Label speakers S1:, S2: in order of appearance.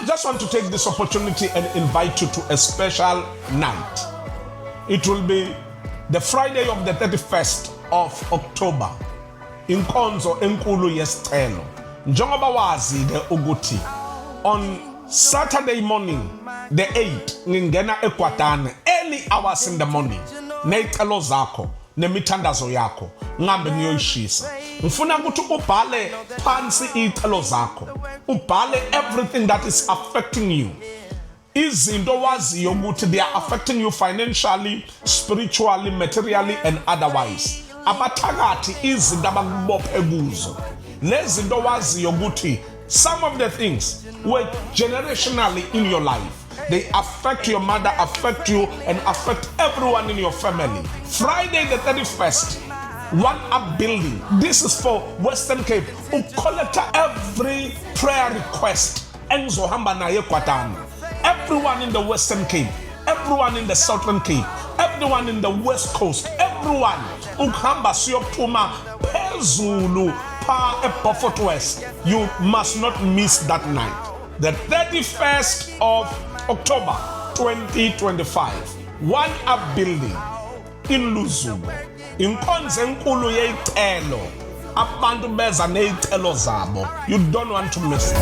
S1: I just want to take this opportunity and invite you to a special night. It will be the Friday of the 31st of October. Inkonzo enkulu yesicelo. Njengoba wazi ke ukuthi on Saturday morning the 8th ngingena eGwadane early hours in the morning nezicelo zakho nemithandazo yakho ngambe ngiyoyishisa. Ngifuna ukuthi ubhale phansi izicelo zakho. Ubhale everything that is affecting you. Izinto waziyo ukuthi they are affecting you financially, spiritually, materially and otherwise. Abathakathi izinto abakubophe kuzo. Lezi zinto waziyo ukuthi some of the things were generationally in your life. They affect your mother, affect you, and affect everyone in your family. Friday the 31st, One Up Building. This is for Western Cape. Collect every prayer request. Enzohamba naye Gwadane. Everyone in the Western Cape, everyone in the Southern Cape, everyone in the West Coast, everyone. Ukhamba siyophuma phezulu pa eBeaufort West. You must not miss that night. The 31st of October 2025. One Up Building in Luzubo. Inkonzo enkulu yezicelo. Abantu beza nezicelo zabo. You don't want to miss it.